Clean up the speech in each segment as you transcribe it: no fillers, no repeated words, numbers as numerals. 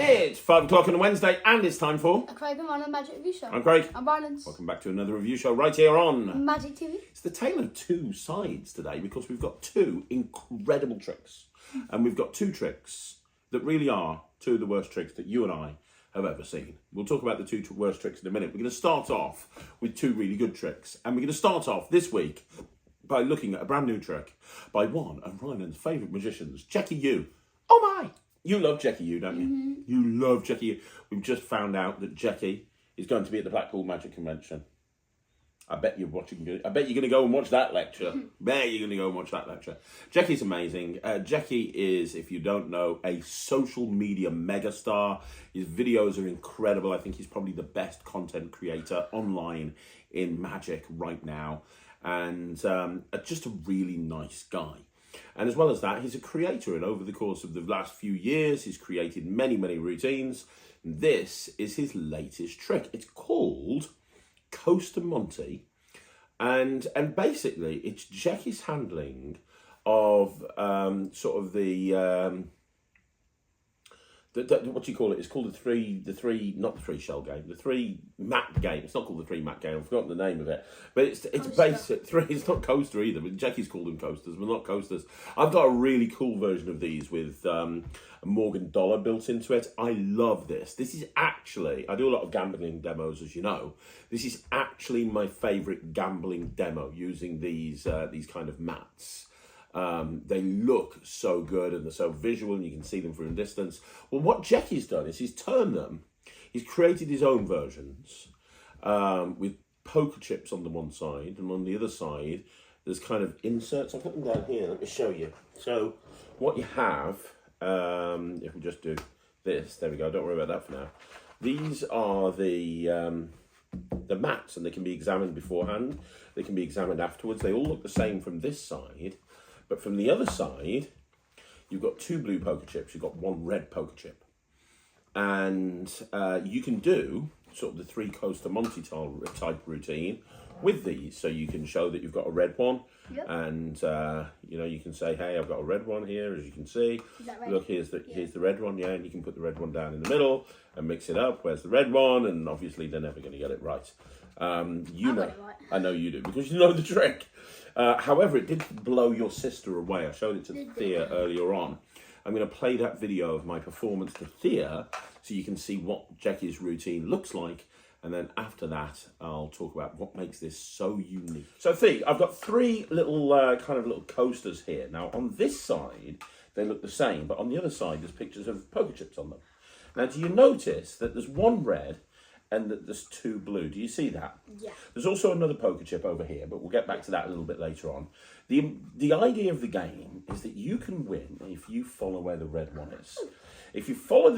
It's 5 o'clock on a Wednesday, and it's time for A Craig and Ryland Magic Review Show. I'm Craig. I'm Ryland. Welcome back to another review show right here on Magic TV. It's the tale of two sides today because we've got two incredible tricks. And we've got two tricks that really are two of the worst tricks that you and I have ever seen. We'll talk about the two worst tricks in a minute. We're going to start off with two really good tricks. And we're going to start off this week by looking at a brand new trick by one of Ryland's favourite magicians, Jeki. Oh my! You love Jeki, don't you? Mm-hmm. You love Jeki. We've just found out that Jeki is going to be at the Blackpool Magic Convention. I bet you're watching. I bet you're going to go and watch that lecture. Bet you're going to go and watch that lecture. Jeki's amazing. Jeki is, if you don't know, a social media megastar. His videos are incredible. I think he's probably the best content creator online in magic right now. And just a really nice guy. And as well as that, he's a creator, and over the course of the last few years, he's created many, many routines. This is his latest trick. It's called Monte, and basically it's Jeki's handling of sort of the what do you call it? It's called the three map game. It's not called the three map game. I've forgotten the name of it, but it's basic three. It's not coaster either. But Jeki's called them coasters, but not coasters. I've got a really cool version of these with a Morgan dollar built into it. I love this. This is actually, I do a lot of gambling demos, as you know. This is actually my favourite gambling demo using these kind of mats. They look so good and they're so visual and you can see them from a distance. Well, what Jeki's done is he's turned them, he's created his own versions with poker chips on the one side, and on the other side there's kind of inserts. I've got them down here, let me show you. So what you have, if we just do this, there we go, don't worry about that for now. These are the mats, and they can be examined beforehand, they can be examined afterwards. They all look the same from this side. But from the other side, you've got two blue poker chips, you've got one red poker chip. And you can do sort of the three coaster Monte type routine with these. So you can show that you've got a red one. Yep. And, you can say, hey, I've got a red one here, as you can see. Is that red? Look, here's the red one, yeah, and you can put the red one down in the middle and mix it up. Where's the red one? And obviously they're never going to get it right. I know it right. I know you do, because you know the trick. However, it did blow your sister away. I showed it to Thea earlier on. I'm going to play that video of my performance to Thea so you can see what Jeki's routine looks like. And then after that, I'll talk about what makes this so unique. So Thea, I've got three little little coasters here. Now, on this side, they look the same. But on the other side, there's pictures of poker chips on them. Now, do you notice that there's one red and that there's two blue? Do you see that? Yeah. There's also another poker chip over here, but we'll get back to that a little bit later on. The idea of the game is that you can win if you follow where the red one is. If you follow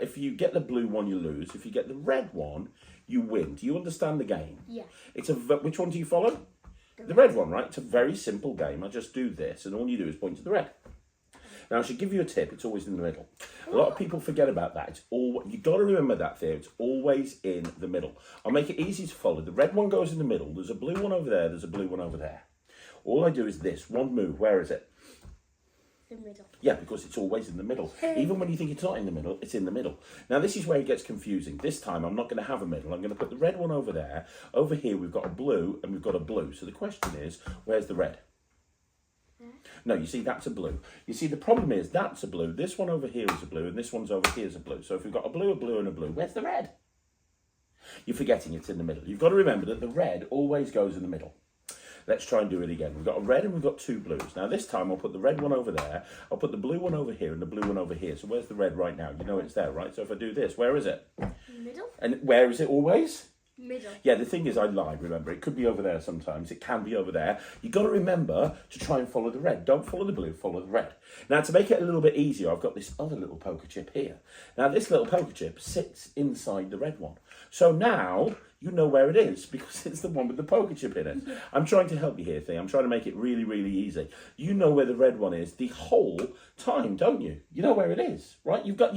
if you get the blue one, you lose. If you get the red one, you win. Do you understand the game? Yeah. Which one do you follow? The red one, right? It's a very simple game. I just do this, and all you do is point to the red. Now, I should give you a tip. It's always in the middle. A lot of people forget about that. You've got to remember that there. It's always in the middle. I'll make it easy to follow. The red one goes in the middle. There's a blue one over there. There's a blue one over there. All I do is this. One move. Where is it? The middle. Yeah, because it's always in the middle. Even when you think it's not in the middle, it's in the middle. Now, this is where it gets confusing. This time, I'm not going to have a middle. I'm going to put the red one over there. Over here, we've got a blue and we've got a blue. So the question is, where's the red? No, you see, that's a blue. You see, the problem is that's a blue. This one over here is a blue, and this one's over here is a blue. So if we've got a blue, and a blue, where's the red? You're forgetting it's in the middle. You've got to remember that the red always goes in the middle. Let's try and do it again. We've got a red and we've got two blues. Now, this time, I'll put the red one over there. I'll put the blue one over here and the blue one over here. So where's the red right now? You know it's there, right? So if I do this, where is it? Middle. And where is it always? Middle. Yeah, the thing is, I lied, remember. It could be over there sometimes. It can be over there. You've got to remember to try and follow the red. Don't follow the blue, follow the red. Now, to make it a little bit easier, I've got this other little poker chip here. Now, this little poker chip sits inside the red one. So now, you know where it is, because it's the one with the poker chip in it. I'm trying to help you here, Thea. I'm trying to make it really, really easy. You know where the red one is the whole time, don't you? You know where it is, right? You've got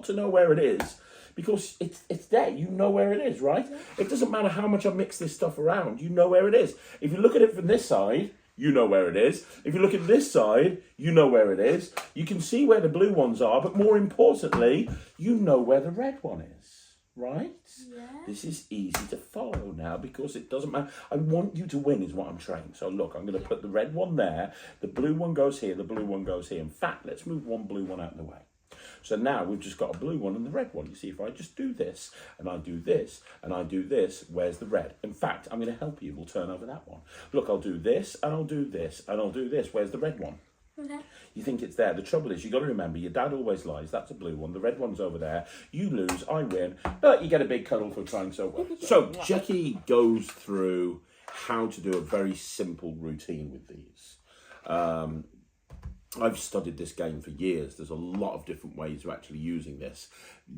to know where it is. Because it's there, you know where it is, right? It doesn't matter how much I mix this stuff around, you know where it is. If you look at it from this side, you know where it is. If you look at this side, you know where it is. You can see where the blue ones are, but more importantly, you know where the red one is, right? Yeah. This is easy to follow now because it doesn't matter. I want you to win is what I'm trying. So look, I'm going to put the red one there. The blue one goes here. The blue one goes here. In fact, let's move one blue one out of the way. So now we've just got a blue one and the red one. You see, if I just do this, and I do this, and I do this, where's the red? In fact, I'm going to help you. We'll turn over that one. Look, I'll do this, and I'll do this, and I'll do this. Where's the red one? Okay. You think it's there. The trouble is, you've got to remember, your dad always lies. That's a blue one. The red one's over there. You lose, I win, but you get a big cuddle for trying so well. So Jeki goes through how to do a very simple routine with these. I've studied this game for years. There's a lot of different ways of actually using this.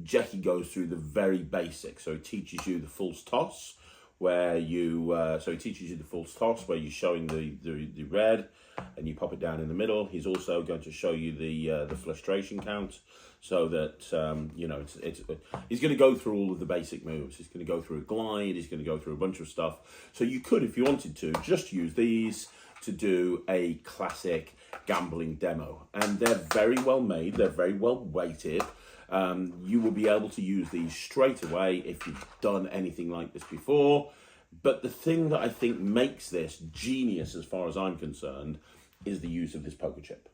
Jeki goes through the very basics. So he teaches you the false toss, where you where you're showing the red, and you pop it down in the middle. He's also going to show you the frustration count, so that you know he's going to go through all of the basic moves. He's going to go through a glide. He's going to go through a bunch of stuff. So you could, if you wanted to, just use these to do a classic gambling demo, and they're very well made. They're very well weighted. You will be able to use these straight away if you've done anything like this before. But the thing that I think makes this genius, as far as I'm concerned, is the use of this poker chip.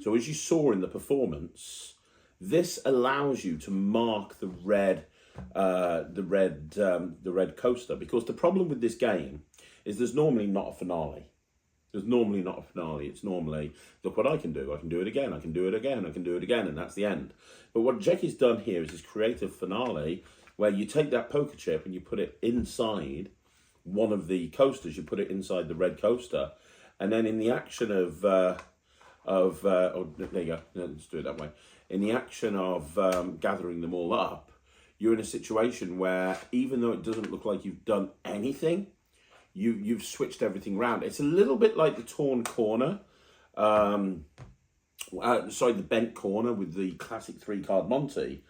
So as you saw in the performance, this allows you to mark the red coaster, because the problem with this game is there's normally not a finale. There's normally not a finale. It's normally, look what I can do. I can do it again. I can do it again. I can do it again. And that's the end. But what Jeki's done here is his creative finale, where you take that poker chip and you put it inside one of the coasters. You put it inside the red coaster. And then in the action of there you go. Let's do it that way. In the action of gathering them all up, you're in a situation where even though it doesn't look like you've done anything, you've switched everything around. It's a little bit like the torn corner, the bent corner with the classic 3-card Monte,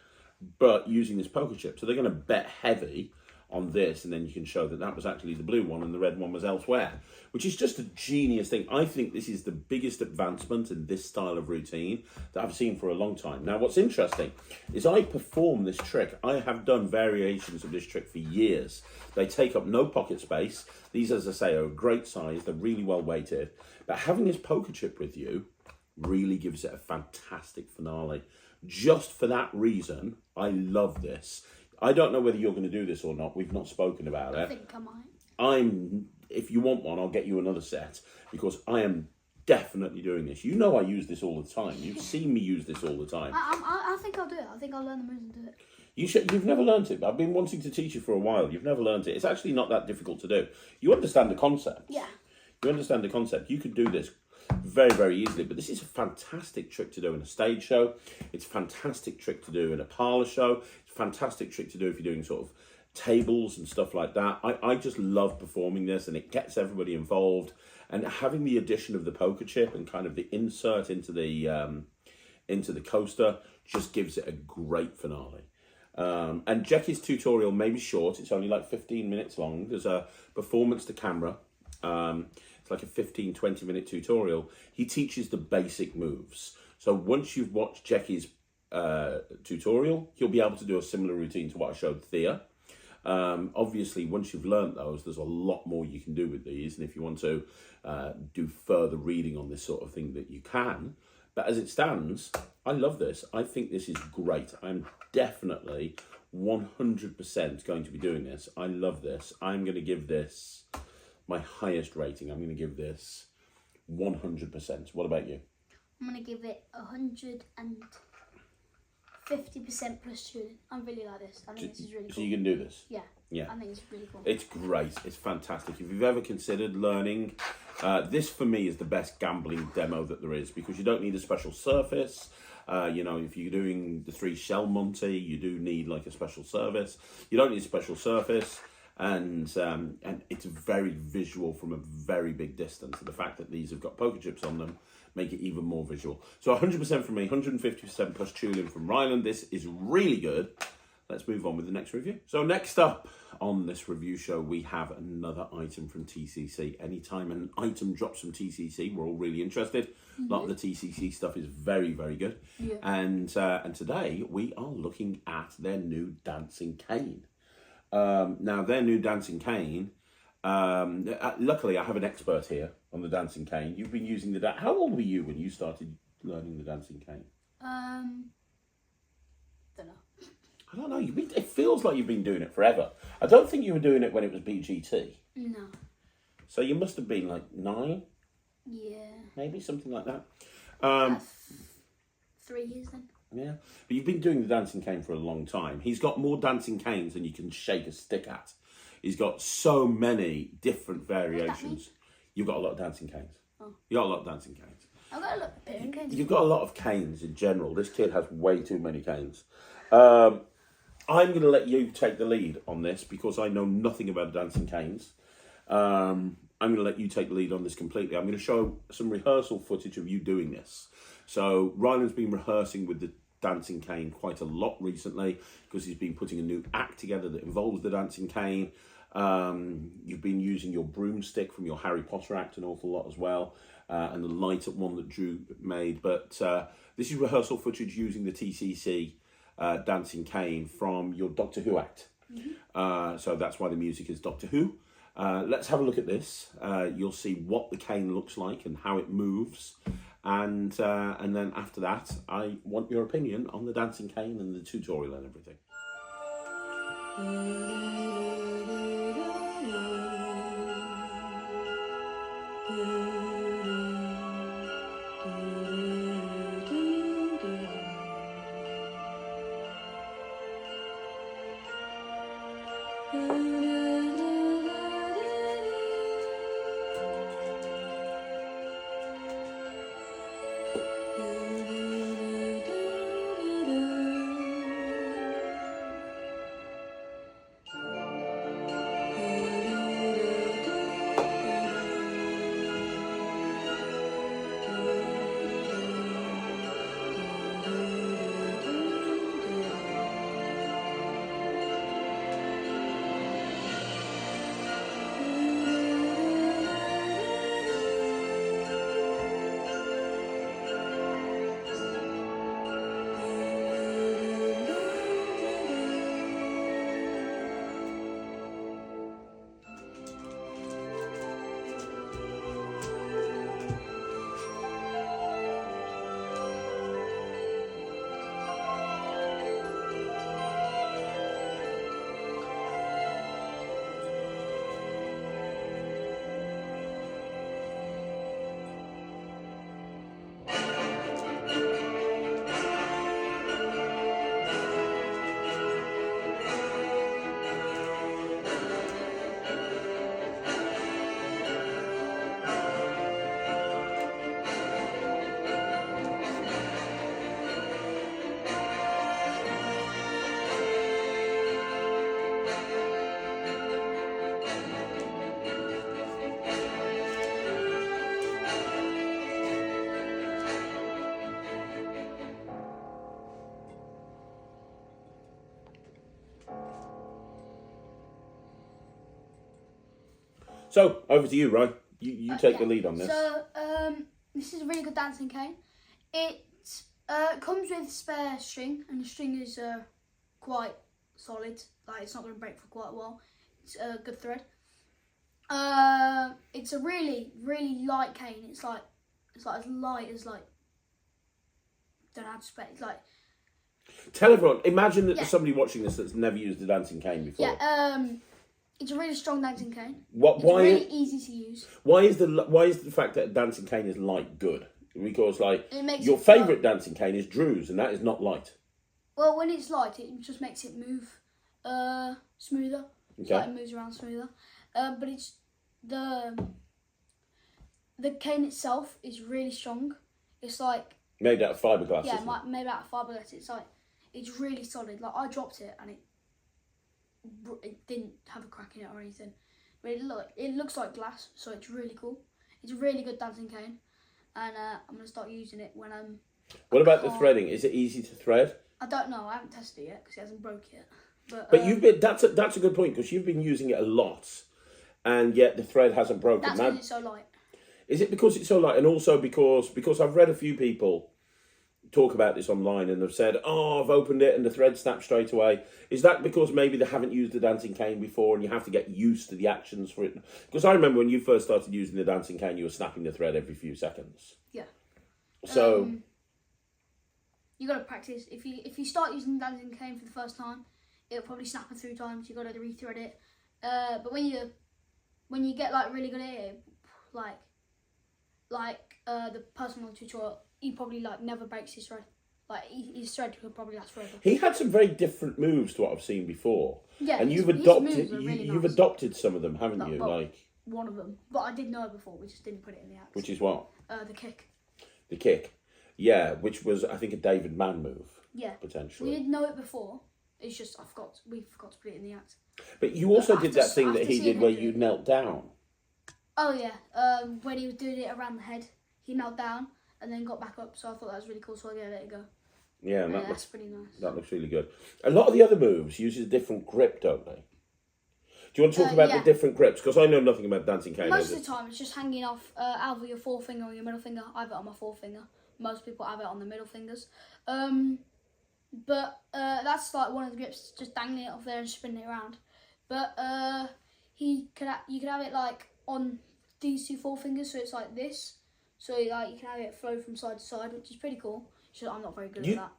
but using this poker chip. So they're going to bet heavy on this, and then you can show that that was actually the blue one and the red one was elsewhere, which is just a genius thing. I think this is the biggest advancement in this style of routine that I've seen for a long time. Now, what's interesting is I perform this trick. I have done variations of this trick for years. They take up no pocket space. These, as I say, are a great size. They're really well weighted. But having this poker chip with you really gives it a fantastic finale. Just for that reason, I love this. I don't know whether you're going to do this or not. We've not spoken about it. I think I might. If you want one, I'll get you another set, because I am definitely doing this. You know I use this all the time. You've seen me use this all the time. I think I'll do it. I think I'll learn the moves and do it. You've never learnt it. I've been wanting to teach you for a while. You've never learnt it. It's actually not that difficult to do. You understand the concept. Yeah. You understand the concept. You could do this very, very easily. But this is a fantastic trick to do in a stage show. It's a fantastic trick to do in a parlour show. It's a fantastic trick to do if you're doing sort of tables and stuff like that. I just love performing this, and it gets everybody involved. And having the addition of the poker chip and kind of the insert into the coaster just gives it a great finale. And Jeki's tutorial may be short. It's only like 15 minutes long. There's a performance to camera. It's like a 15-20 minute tutorial. He teaches the basic moves. So once you've watched Jeki's tutorial, you'll be able to do a similar routine to what I showed Thea. Obviously, once you've learned those, there's a lot more you can do with these. And if you want to do further reading on this sort of thing, that you can. But as it stands, I love this. I think this is great. I'm definitely 100% going to be doing this. I love this. I'm going to give this my highest rating. I'm going to give this 100%. What about you? I'm going to give it 150% plus tuning. I really like this. I think this is really cool. So you can do this? Yeah. Yeah. I think it's really cool. It's great. It's fantastic. If you've ever considered learning, this for me is the best gambling demo that there is, because you don't need a special surface. You know, if you're doing the 3-shell Monte, you do need like a special surface. You don't need a special surface. And it's very visual from a very big distance. And the fact that these have got poker chips on them make it even more visual. So 100% from me, 150% plus tuning from Ryland. This is really good. let's move on with the next review. So next up on this review show, we have another item from TCC. Anytime an item drops from TCC, we're all really interested. A lot of the TCC stuff is very, very good. Yeah. And today we are looking at their new dancing cane. Now, their new dancing cane, luckily I have an expert here on the dancing cane. You've been using how old were you when you started learning the dancing cane? Don't know. I don't know. It feels like you've been doing it forever. I don't think you were doing it when it was BGT. No. So you must have been like 9, Yeah. maybe something like that. About 3 years then. Yeah, but you've been doing the dancing cane for a long time. He's got more dancing canes than you can shake a stick at. He's got so many different variations. You've got a lot of dancing canes. Oh. You got a lot of dancing canes. I've got a lot of pairing canes. You've got a lot of canes in general. This kid has way too many canes. I'm going to let you take the lead on this because I know nothing about dancing canes. I'm going to let you take the lead on this completely. I'm going to show some rehearsal footage of you doing this. So Ryland's been rehearsing with the dancing cane quite a lot recently because he's been putting a new act together that involves the dancing cane. You've been using your broomstick from your Harry Potter act an awful lot as well, and the lighter one that Drew made. But this is rehearsal footage using the TCC dancing cane from your Doctor Who act. So that's why the music is Doctor Who. Let's have a look at this. You'll see what the cane looks like and how it moves. And then after that, I want your opinion on the dancing cane and the tutorial and everything. So, over to you, Ryan. You take the lead on this. So, this is a really good dancing cane. It comes with spare string, and the string is quite solid. Like, it's not going to break for quite a while. It's a good thread. It's a really, really light cane. It's like as light as like, don't know how to spell it. It's like. Tell everyone. Imagine that there's somebody watching this that's never used a dancing cane before. Yeah. It's a really strong dancing cane. Why? It's really easy to use. Why is the fact that a dancing cane is light good? Because your it favourite dancing cane is Drew's, and that is not light. Well, when it's light, it just makes it move smoother. Okay. Like it moves around smoother. But it's the cane itself is really strong. It's like made out of fiberglass. Yeah, made out of fiberglass. It's really solid. Like I dropped it and it didn't have a crack in it or anything. But it looks like glass, so it's really cool. It's a really good dancing cane, and I'm gonna start using it when I'm. What about the threading? Is it easy to thread? I don't know. I haven't tested it yet because it hasn't broke yet. But you've been that's a good point because you've been using it a lot, and yet the thread hasn't broken. That's because it's so light. Is it because it's so light, and also because I've read a few people talk about this online and have said, "Oh, I've opened it and the thread snapped straight away." Is that because maybe they haven't used the dancing cane before and you have to get used to the actions for it? Because I remember when you first started using the dancing cane, you were snapping the thread every few seconds. Yeah. So you got to practice. If you start using the dancing cane for the first time, it'll probably snap a few times. You got to rethread it. But when you get like really good at it, like the person on the tutorial, he probably like never breaks his thread. Like his thread could probably last forever. he had some very different moves to what I've seen before. Yeah, and his you've adopted moves are really you've nice. adopted some of them, haven't No, you? but Like one of them, but I did know it before. We just didn't put it in the act. which is what? The kick. The kick. Yeah, which was I think a David Mann move. Yeah. Potentially. We did know it before. It's just we forgot to put it in the act. But you also did that thing that he did where seeing you knelt down. Oh yeah. When he was doing it around the head, he knelt down and then got back up. So I thought that was really cool. So I let it go. Yeah, and That's pretty nice. that looks really good. A lot of the other moves use a different grip, don't they? Do you want to talk about the different grips? Because I know nothing about dancing cane. Most of the time, it's just hanging off either your forefinger or your middle finger. I have it on my forefinger. Most people have it on the middle fingers. But that's like one of the grips, just dangling it off there and spinning it around. But you could have it like on these two forefingers, so it's like this. So like you can have it flow from side to side, which is pretty cool. So I'm not very good at that.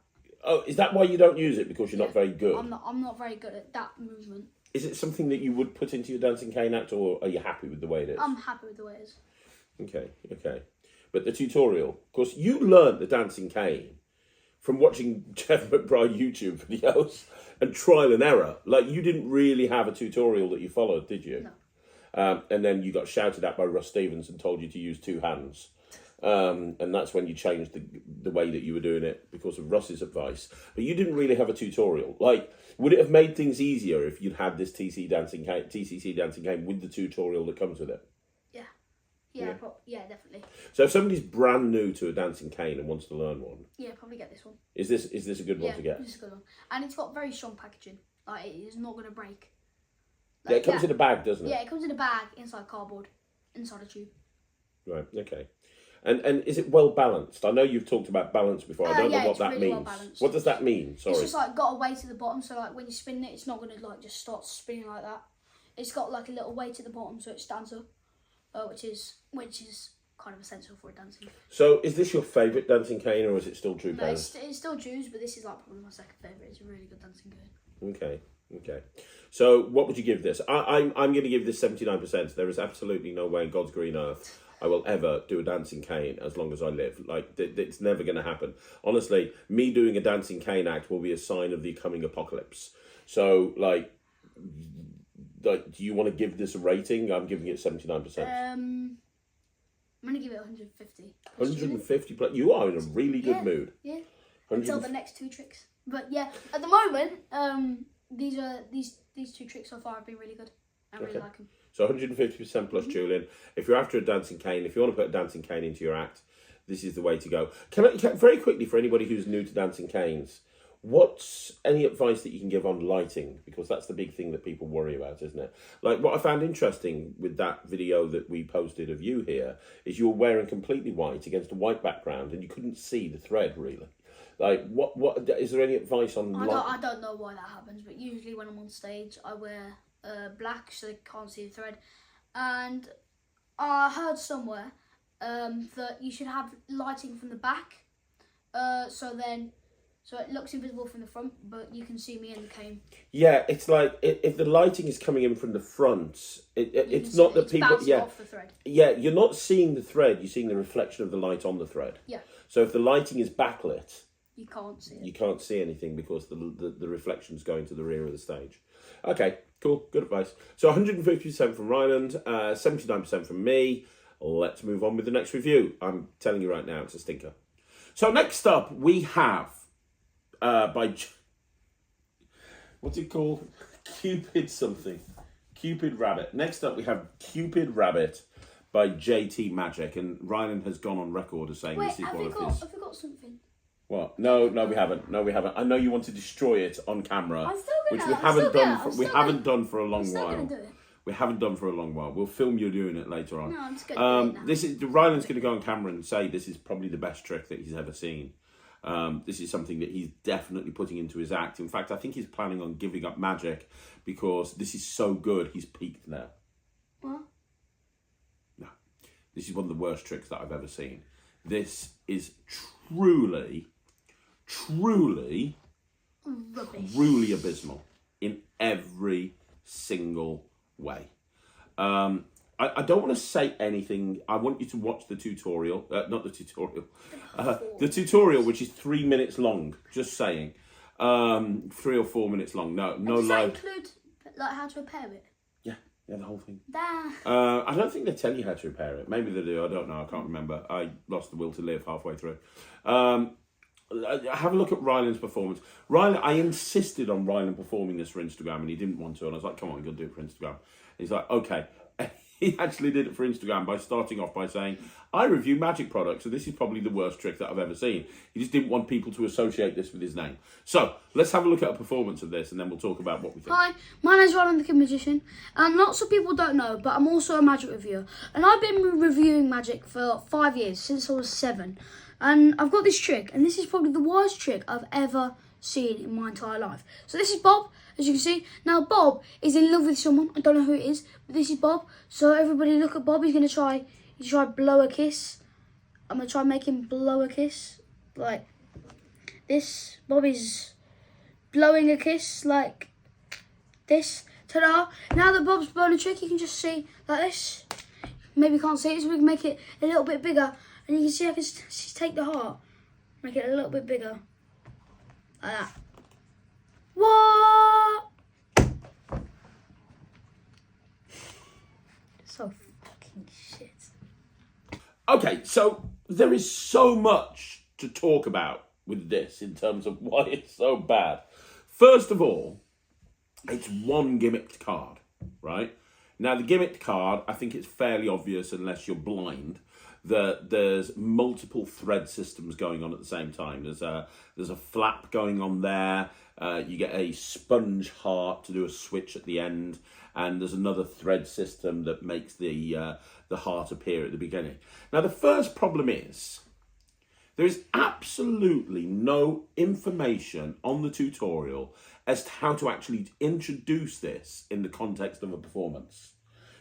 Oh, is that why you don't use it? Because you're not very good? I'm not very good at that movement. Is it something that you would put into your dancing cane act, or are you happy with the way it is? I'm happy with the way it is. Okay. But the tutorial, of course, you learned the dancing cane from watching Jeff McBride YouTube videos and trial and error. Like, you didn't really have a tutorial that you followed, did you? No. And then you got shouted at by Russ Stevens and told you to use two hands. And that's when you changed the way that you were doing it because of Russ's advice. But you didn't really have a tutorial. Like, would it have made things easier if you'd had this TCC dancing cane with the tutorial that comes with it? Yeah, definitely. So if somebody's brand new to a dancing cane and wants to learn one, probably get this one. Is this a good one to get? This is a good one, and it's got very strong packaging. Like, it is not going to break. Like, yeah, it comes in a bag, doesn't it? Yeah, it comes in a bag inside cardboard, inside a tube. Right. Okay. And is it well balanced? I know you've talked about balance before. I don't know what that really means. Well balanced. What does that mean? Sorry. It's just like got a weight at the bottom, so like when you spin it, it's not going to like just start spinning like that. It's got like a little weight at the bottom, so it stands up, which is kind of essential for a dancing. So is this your favourite dancing cane, or is it still Drew Perez? No, it's still Drew's, but this is like probably my second favourite. It's a really good dancing cane. Okay. So what would you give this? I'm going to give this 79%. There is absolutely no way in God's green earth I will ever do a dancing cane as long as I live. Like, it's never going to happen. Honestly, me doing a dancing cane act will be a sign of the coming apocalypse. So, like, do you want to give this a rating? I'm giving it 79%. I'm going to give it 150. 150 plus. You are in a really good mood. Yeah. Until the next two tricks. But yeah, at the moment, these two tricks so far have been really good. I really like them. So 150% plus Julian. If you're after a dancing cane, if you want to put a dancing cane into your act, this is the way to go. Can very quickly, for anybody who's new to dancing canes, what's any advice that you can give on lighting? Because that's the big thing that people worry about, isn't it? Like, what I found interesting with that video that we posted of you here is you were wearing completely white against a white background and you couldn't see the thread, really. Like, what is there any advice on I don't know why that happens, but usually when I'm on stage, I wear black so they can't see the thread. And I heard somewhere that you should have lighting from the back, so it looks invisible from the front, but you can see me in the cane. Yeah, it's like if the lighting is coming in from the front, it's not that people off the thread. Yeah, you're not seeing the thread; you're seeing the reflection of the light on the thread. Yeah. So if the lighting is backlit, you can't see it. You can't see anything because the reflection's going to the rear of the stage. Okay, cool, good advice. So 150% from Ryland, 79% from me. Let's move on with the next review. I'm telling you right now, it's a stinker. So next up, we have what's it called? Cupid something. Cupid Rabbit. Next up, we have Cupid Rabbit by JT Magic, and Ryland has gone on record as saying this is one of his. I forgot something. What? No, we haven't. No, we haven't. I know you want to destroy it on camera, I'm still which gonna. we I'm haven't still done. gonna- I'm We still haven't gonna- done for a long I'm still while. gonna do it. We haven't done for a long while. We'll film you doing it later on. No, I'm just gonna do it now. This is Ryland's going to go on camera and say this is probably the best trick that he's ever seen. This is something that he's definitely putting into his act. In fact, I think he's planning on giving up magic because this is so good. He's peaked now. What? No, this is one of the worst tricks that I've ever seen. This is truly Rubbish. truly abysmal in every single way. I don't want to say anything. I want you to watch the tutorial. Not the tutorial. The tutorial, which is 3 minutes long. Just saying. 3 or 4 minutes long. No Does that live. include like how to repair it? Yeah, the whole thing. Damn. I don't think they tell you how to repair it. Maybe they do. I don't know. I can't remember. I lost the will to live halfway through. Have a look at Ryland's performance. Ryland, I insisted on Ryland performing this for Instagram, and he didn't want to. And I was like, "Come on, you'll do it for Instagram." He's like, "Okay." He actually did it for Instagram by starting off by saying, "I review magic products, so this is probably the worst trick that I've ever seen." He just didn't want people to associate this with his name. So let's have a look at a performance of this, and then we'll talk about what we think. Hi, my name's Ryland the Kid Magician, and lots of people don't know, but I'm also a magic reviewer. And I've been reviewing magic for 5 years, since I was 7. And I've got this trick, and this is probably the worst trick I've ever seen in my entire life. So this is Bob, as you can see. Now Bob is in love with someone. I don't know who it is, but this is Bob. So everybody look at Bob. He's going to try blow a kiss. I'm going to try and make him blow a kiss. Like this. Bob is blowing a kiss like this. Ta-da! Now that Bob's blown a trick, you can just see like this. Maybe you can't see it, so we can make it a little bit bigger. And you can see I can take the heart, make it a little bit bigger. Like that. What? So fucking shit. Okay, so there is so much to talk about with this in terms of why it's so bad. First of all, it's one gimmicked card, right? Now, the gimmicked card, I think it's fairly obvious unless you're blind, that there's multiple thread systems going on at the same time. There's a flap going on there. You get a sponge heart to do a switch at the end, and there's another thread system that makes the heart appear at the beginning. Now, the first problem is there is absolutely no information on the tutorial as to how to actually introduce this in the context of a performance.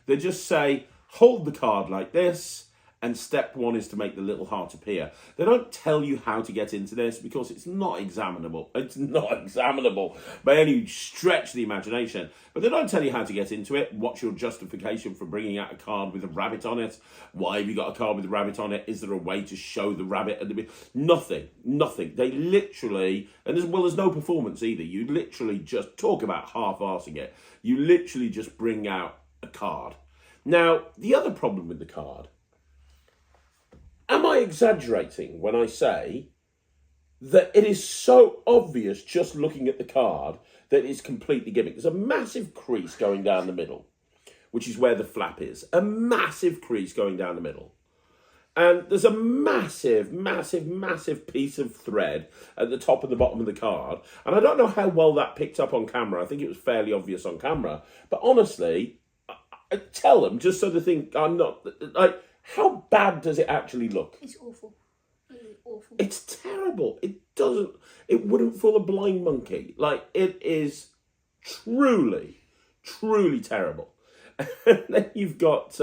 They just say, hold the card like this, and step 1 is to make the little heart appear. They don't tell you how to get into this because it's not examinable. It's not examinable by any stretch of the imagination. But they don't tell you how to get into it. What's your justification for bringing out a card with a rabbit on it? Why have you got a card with a rabbit on it? Is there a way to show the rabbit at the beginning? Nothing. They literally, and there's no performance either. You literally just talk about half-arsing it. You literally just bring out a card. Now, the other problem with the card, am I exaggerating when I say that it is so obvious just looking at the card that it's completely gimmick? There's a massive crease going down the middle, which is where the flap is. A massive crease going down the middle. And there's a massive piece of thread at the top and the bottom of the card. And I don't know how well that picked up on camera. I think it was fairly obvious on camera. But honestly, I tell them just so they think I'm not... like. How bad does it actually look? It's awful. It is awful. It's terrible. It wouldn't fool a blind monkey. Like, it is truly terrible. And then you've got,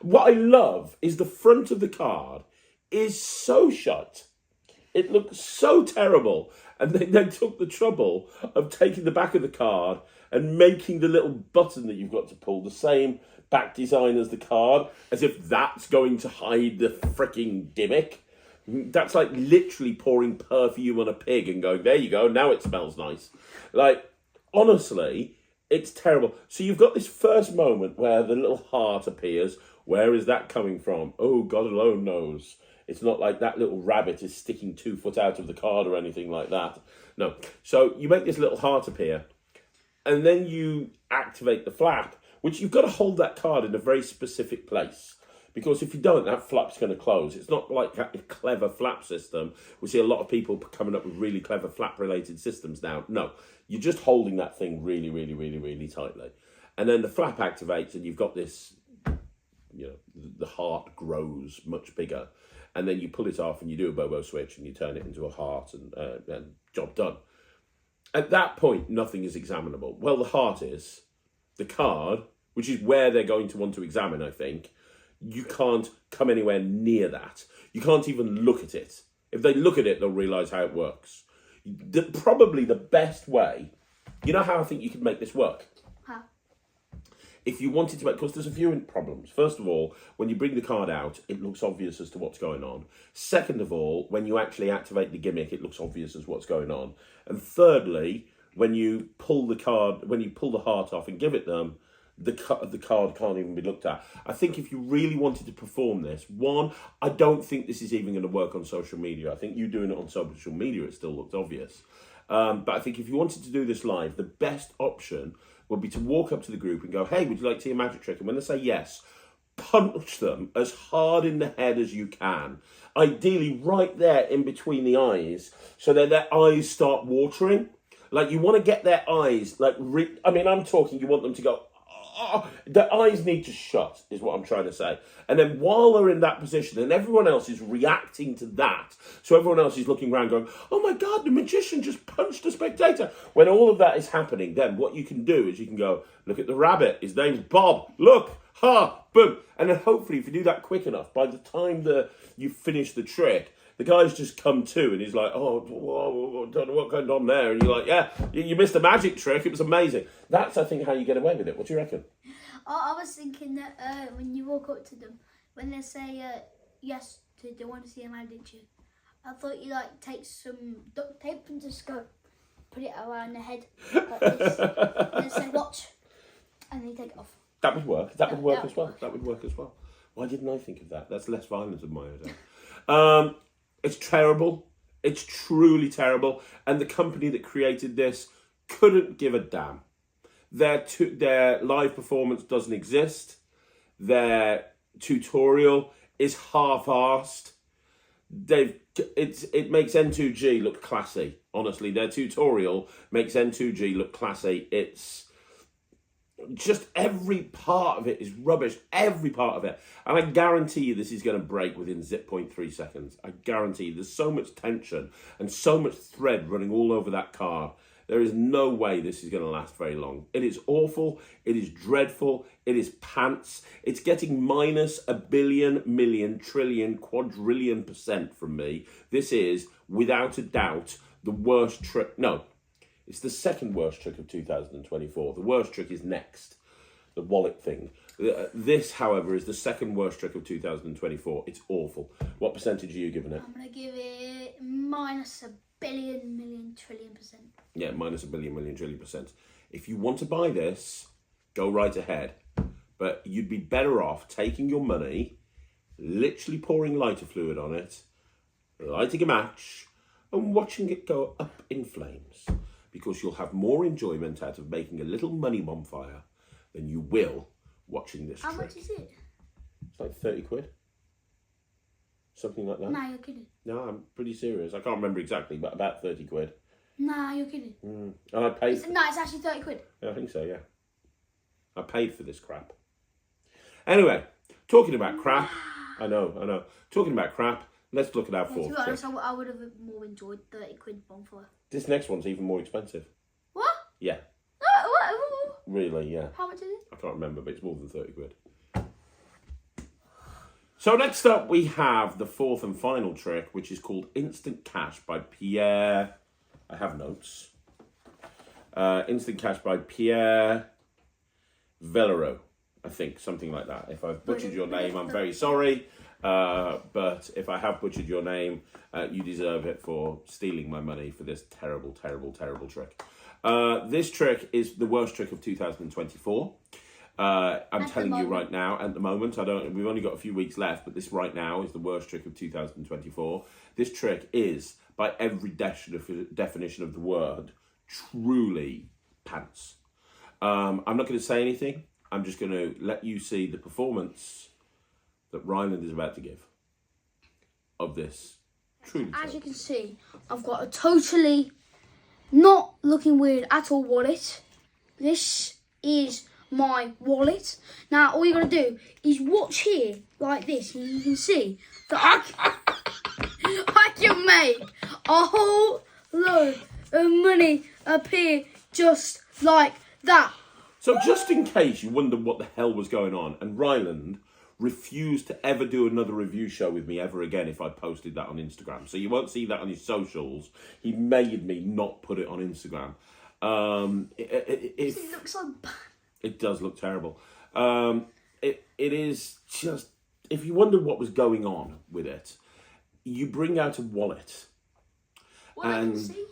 what I love is the front of the card is so shut. It looks so terrible. And they took the trouble of taking the back of the card and making the little button that you've got to pull the same back design as the card, as if that's going to hide the freaking gimmick. That's like literally pouring perfume on a pig and going, there you go, now it smells nice. Like, honestly, it's terrible. So you've got this first moment where the little heart appears. Where is that coming from? Oh, God alone knows. It's not like that little rabbit is sticking 2 foot out of the card or anything like that. No. So you make this little heart appear, and then you activate the flap, which you've got to hold that card in a very specific place Because if you don't, that flap's going to close. It's not like a clever flap system. We see a lot of people coming up with really clever flap-related systems now. No, you're just holding that thing really, really, really, really tightly. And then the flap activates and you've got this, the heart grows much bigger. And then you pull it off and you do a Bobo switch and you turn it into a heart and job done. At that point, nothing is examinable. Well, the heart is. The card, which is where they're going to want to examine, I think, you can't come anywhere near that. You can't even look at it. If they look at it, they'll realise how it works. Probably the best way, you know how I think you could make this work? How? If you wanted to make, because there's a few problems. First of all, when you bring the card out, it looks obvious as to what's going on. Second of all, when you actually activate the gimmick, it looks obvious as what's going on. And thirdly, when you pull the heart off and give it them, the card can't even be looked at. I think if you really wanted to perform this, one, I don't think this is even going to work on social media. I think you doing it on social media, it still looks obvious. But I think if you wanted to do this live, the best option would be to walk up to the group and go, hey, would you like to see a magic trick? And when they say yes, punch them as hard in the head as you can. Ideally right there in between the eyes, so that their eyes start watering. Like, you want to get their eyes, I'm talking, you want them to go, oh, their eyes need to shut, is what I'm trying to say. And then while they're in that position, and everyone else is reacting to that, so everyone else is looking around going, oh my God, the magician just punched a spectator. When all of that is happening, then what you can do is you can go, look at the rabbit, his name's Bob, look, ha, boom. And then hopefully if you do that quick enough, by the time you finish the trick, the guy's just come to and he's like, oh, whoa, don't know what going on there. And you're like, yeah, you missed a magic trick. It was amazing. That's, I think, how you get away with it. What do you reckon? I was thinking that when you walk up to them, when they say yes, they want to see a magic trick, I thought you take some duct tape and just go put it around the head like this, and then say watch, and then you take it off. That would work. That would work as well. That would work as well. Why didn't I think of that? That's less violent than my idea. It's terrible. It's truly terrible. And the company that created this couldn't give a damn. Their live performance doesn't exist. Their tutorial is half-arsed. It makes N2G look classy. Honestly, their tutorial makes N2G look classy. It's just every part of it is rubbish. Every part of it. And I guarantee you this is going to break within 0.3 seconds. I guarantee you. There's so much tension and so much thread running all over that card. There is no way this is going to last very long. It is awful. It is dreadful. It is pants. It's getting minus a billion, million, trillion, quadrillion % from me. This is, without a doubt, the worst trick. No, it's the second worst trick of 2024. The worst trick is next. The wallet thing. This, however, is the second worst trick of 2024. It's awful. What percentage are you giving it? I'm going to give it minus a billion, million, trillion %. Yeah, minus a billion, million, trillion %. If you want to buy this, go right ahead. But you'd be better off taking your money, literally pouring lighter fluid on it, lighting a match, and watching it go up in flames. Because you'll have more enjoyment out of making a little money bonfire than you will watching this trick. How much is it? It's like 30 quid. Something like that. Nah, you're kidding. No, I'm pretty serious. I can't remember exactly, but about 30 quid. Nah, you're kidding. And I paid... It's actually 30 quid. I think so, yeah. I paid for this crap. Anyway, talking about crap. I know. Talking about crap, let's look at our fourth To be honest, trick. I would have more enjoyed 30 quid bonfire. This next one's even more expensive. What? Yeah, What? really, yeah. How much is it? I can't remember, but it's more than 30 quid. So next up, we have the fourth and final trick, which is called Instant Cash by Pierre. I have notes. Instant Cash by Pierre Velarde, I think, something like that. If I've butchered your name, I'm very sorry. But if I have butchered your name, you deserve it for stealing my money for this terrible, terrible, terrible trick. This trick is the worst trick of 2024. I'm telling you right now, at the moment, we've only got a few weeks left, but this right now is the worst trick of 2024. This trick is, by every definition of the word, truly pants. I'm not going to say anything. I'm just going to let you see the performance that Ryland is about to give of this truly. As you can see, I've got a totally not looking weird at all wallet. This is my wallet. Now, all you got to do is watch here like this, and you can see that I can make a whole load of money appear just like that. So just in case you wondered what the hell was going on, and Ryland refused to ever do another review show with me ever again if I posted that on Instagram. So you won't see that on his socials. He made me not put it on Instagram. It looks so bad. It does look terrible. It is just, if you wondered what was going on with it, you bring out a wallet. Well, I can see.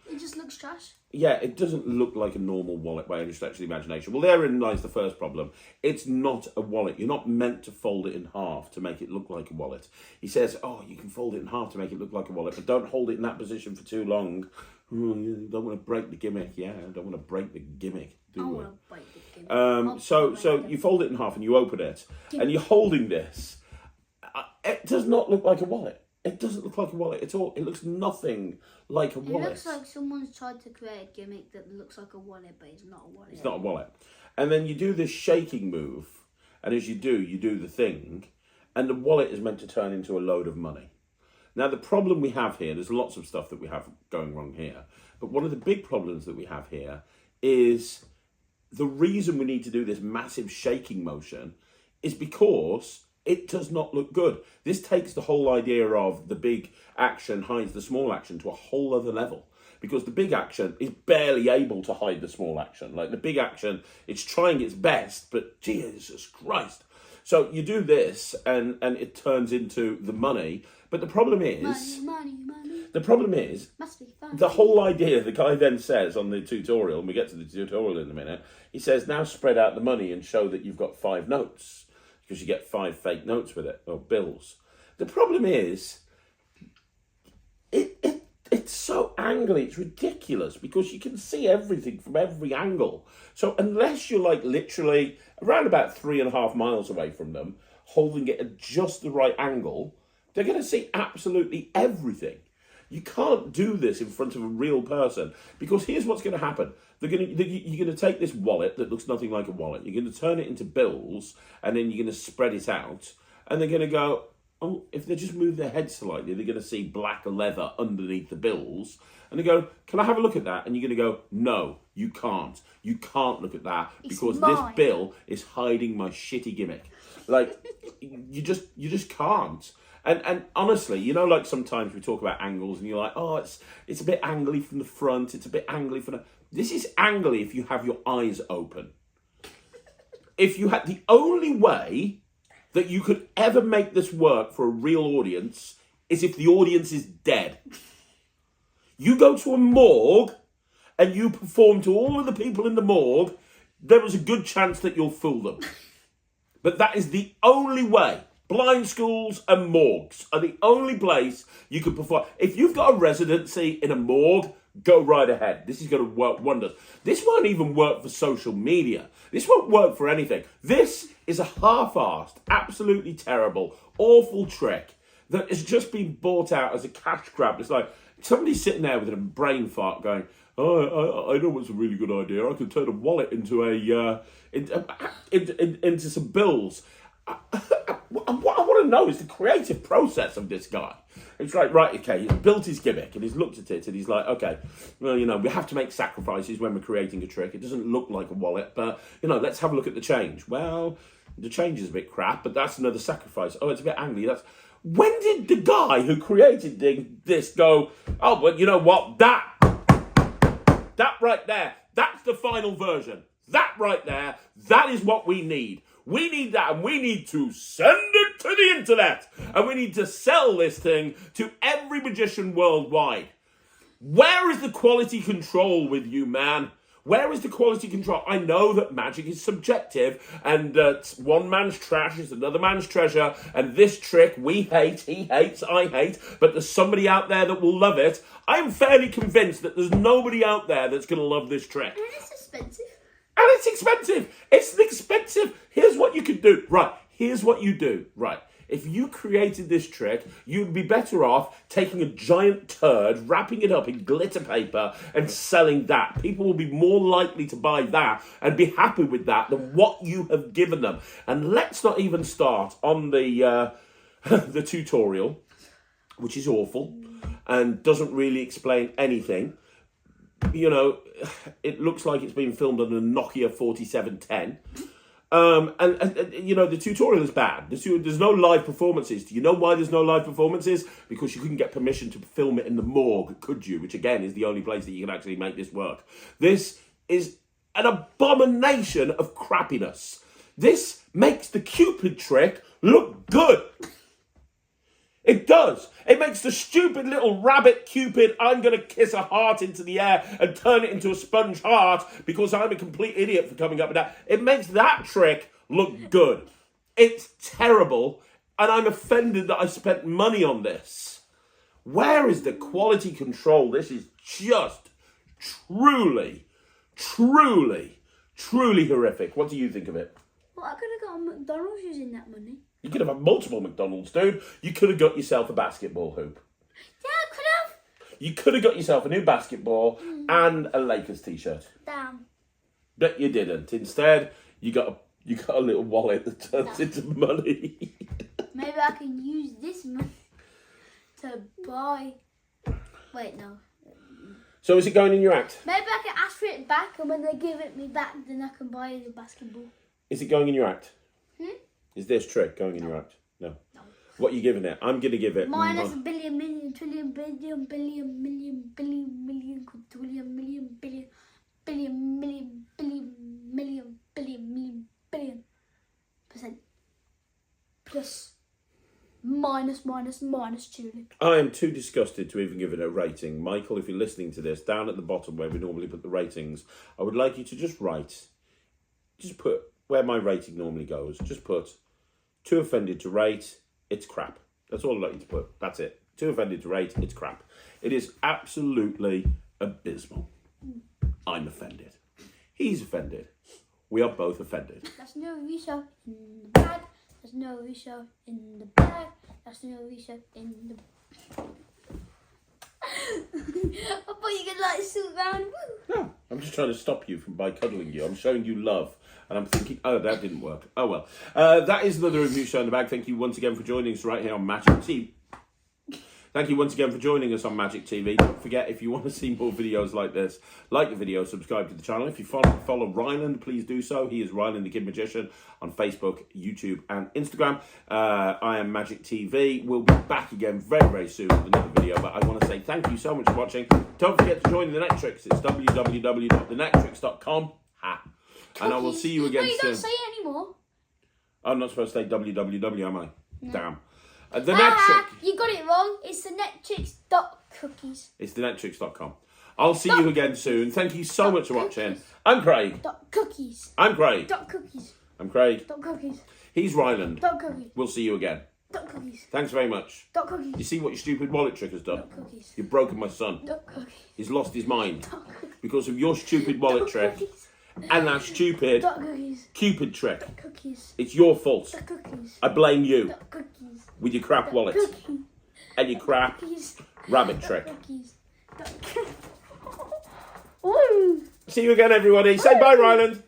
It just looks trash. Yeah, it doesn't look like a normal wallet by any stretch of the imagination. Well, therein lies the first problem. It's not a wallet. You're not meant to fold it in half to make it look like a wallet. He says, oh, you can fold it in half to make it look like a wallet, but don't hold it in that position for too long. You don't want to break the gimmick. Yeah, I don't want to break the gimmick, do we? I want to break the gimmick. So you fold it in half and you open it, and you're holding this. It does not look like a wallet. It doesn't look like a wallet at all. It looks nothing like a wallet. It looks like someone's tried to create a gimmick that looks like a wallet, but it's not a wallet. It's not a wallet. And then you do this shaking move, and as you do the thing, and the wallet is meant to turn into a load of money. Now, the problem we have here, there's lots of stuff that we have going wrong here, but one of the big problems that we have here is the reason we need to do this massive shaking motion is because it does not look good. This takes the whole idea of the big action hides the small action to a whole other level. Because the big action is barely able to hide the small action. Like the big action, it's trying its best, but Jesus Christ. So you do this and it turns into the money. But the problem is... Money. The problem is, Must be fun. the whole idea, the guy then says on the tutorial, and we get to the tutorial in a minute, he says, now spread out the money and show that you've got 5 notes. Because you get 5 fake notes with it, or bills. The problem is, it's so angly, it's ridiculous, because you can see everything from every angle. So unless you're like literally around about 3.5 miles away from them, holding it at just the right angle, they're going to see absolutely everything. You can't do this in front of a real person, because here's what's going to happen. You're going to take this wallet that looks nothing like a wallet. You're going to turn it into bills, and then you're going to spread it out. And they're going to go, oh, if they just move their head slightly, they're going to see black leather underneath the bills. And they go, can I have a look at that? And you're going to go, no, you can't. You can't look at that because this bill is hiding my shitty gimmick. Like, you just can't. And honestly, you know, like sometimes we talk about angles and you're like, oh, it's a bit angly from the front. It's a bit angly from the... This is angly if you have your eyes open. If you had... The only way that you could ever make this work for a real audience is if the audience is dead. You go to a morgue and you perform to all of the people in the morgue, there is a good chance that you'll fool them. But that is the only way. Blind schools and morgues are the only place you can perform. If you've got a residency in a morgue, go right ahead. This is going to work wonders. This won't even work for social media. This won't work for anything. This is a half-assed, absolutely terrible, awful trick that has just been bought out as a cash grab. It's like somebody's sitting there with a brain fart going, oh, I know what's a really good idea. I could turn a wallet into into some bills. What I want to know is the creative process of this guy. It's like, right, okay, he's built his gimmick and he's looked at it and he's like, okay, well, you know, we have to make sacrifices when we're creating a trick. It doesn't look like a wallet, but, you know, let's have a look at the change. Well, the change is a bit crap, but that's another sacrifice. Oh, it's a bit angry. When did the guy who created this go, oh, well, you know what, that right there, that's the final version. That right there, that is what we need. We need that, and we need to send it to the internet. And we need to sell this thing to every magician worldwide. Where is the quality control with you, man? Where is the quality control? I know that magic is subjective, and one man's trash is another man's treasure, and this trick we hate, he hates, I hate, but there's somebody out there that will love it. I'm fairly convinced that there's nobody out there that's going to love this trick. And it's expensive. And it's expensive. It's expensive. Here's what you can do. Right. Here's what you do. Right. If you created this trick, you'd be better off taking a giant turd, wrapping it up in glitter paper and selling that. People will be more likely to buy that and be happy with that than what you have given them. And let's not even start on the the tutorial, which is awful and doesn't really explain anything. You know, it looks like it's been filmed on a Nokia 4710. And you know, the tutorial is bad. There's no live performances. Do you know why there's no live performances? Because you couldn't get permission to film it in the morgue, could you? Which, again, is the only place that you can actually make this work. This is an abomination of crappiness. This makes the Cupid trick look good. It does. It makes the stupid little rabbit Cupid, I'm going to kiss a heart into the air and turn it into a sponge heart because I'm a complete idiot for coming up with that. It makes that trick look good. It's terrible, and I'm offended that I spent money on this. Where is the quality control? This is just truly, truly, truly horrific. What do you think of it? Well, I could have got a McDonald's using that money. You could have had multiple McDonald's, dude. You could have got yourself a basketball hoop. Yeah, I could have. You could have got yourself a new basketball and a Lakers t-shirt. Damn. But you didn't. Instead, you got a little wallet that turns into money. Maybe I can use this money to buy... Wait, no. So is it going in your act? Maybe I can ask for it back, and when they give it me back, then I can buy the basketball. Is it going in your act? Hmm? Is this trick going in your act? No. What are you giving it? I'm going to give it... Minus a billion, million, trillion, billion, billion, million, billion, million, quadrillion, million, billion, billion, million, billion, million, billion, million, billion percent. Plus, minus, Julie. I am too disgusted to even give it a rating. Michael, if you're listening to this, down at the bottom where we normally put the ratings, I would like you to just put where my rating normally goes. Just put, too offended to rate, it's crap. That's all I'd like you to put. That's it. Too offended to rate, it's crap. It is absolutely abysmal. I'm offended. He's offended. We are both offended. That's no Risha in the bag. There's no Risha in the bag. There's no Risha in the... I thought you could like sit around. No, I'm just trying to stop you by cuddling you. I'm showing you love. And I'm thinking, oh, that didn't work. Oh, well. That is another review show in the bag. Thank you once again for joining us right here on Magic TV. Thank you once again for joining us on Magic TV. Don't forget, if you want to see more videos like this, like the video, subscribe to the channel. If you follow Ryland, please do so. He is Ryland the Kid Magician on Facebook, YouTube, and Instagram. I am Magic TV. We'll be back again very, very soon with another video. But I want to say thank you so much for watching. Don't forget to join the Netrix. It's www.thenetrix.com. And I will see you again soon. You don't say it anymore. I'm not supposed to say www, am I? No. Damn. The Netrix. You got it wrong. It's the Netrix.cookies. It's the Netrix.com. I'll see you again soon. Thank you so much for watching. I'm Craig. Cookies. I'm Craig. Cookies. I'm Craig. Cookies. He's Ryland. Cookies. We'll see you again. Cookies. Thanks very much. Cookies. You see what your stupid wallet trick has done? Cookies. You've broken my son. Cookies. He's lost his mind because of your stupid wallet trick and that stupid Cupid trick. Cookies. It's your fault. Cookies. I blame you Cookies. with your crap wallet and your crap rabbit trick. Cookies. See you again, everybody. Say bye, Ryland.